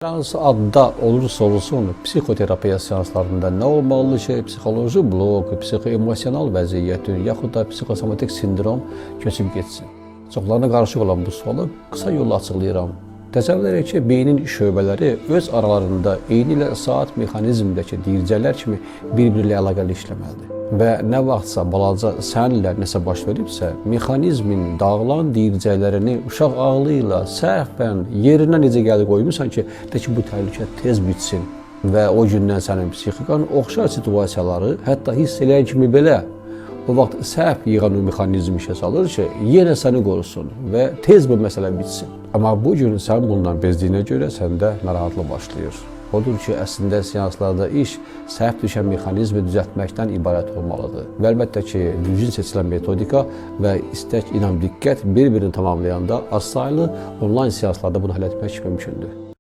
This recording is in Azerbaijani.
Hansı adda olursa olsun psixoterapiya seanslarında nə olmalıdır ki, psixoloji blok, psixoemosional vəziyyət, yaxud da psixosomatik sindrom keçib getsin. Çoxlarına qarışıq olan bu sualı qısa yolla açıqlayıram. Təsəvvür edək ki, beynin şöbələri öz aralarında eyni ilə saat mexanizmindəki dircələr kimi bir-biri ilə əlaqəli işləməlidir. Və nə vaxtsa balaca sənlə nəsə baş veribsə, mexanizmin dağılan dircələrini uşaq ağlı ilə səhvən yerinə necə gəldi qoymusan ki, bu təhlükə tez bitsin və o gündən sənin psixikan oxşar situasiyaları hətta hiss eləyən kimi belə o vaxt səhv yığan o mexanizm işə salır ki, yenə səni qorusun və tez bu məsələ bitsin. Amma bu gün sən bundan bezdiyinə görə səndə narahatlıq başlayır. Odur ki, əslində seanslarda iş səhv düşən mexanizmi düzəltməkdən ibarət olmalıdır. Və əlbəttə ki, düzgün seçilən metodika və istək, inam, diqqət bir-birini tamamlayanda az saylı onlayn seanslarda bunu həll etmək mümkündür.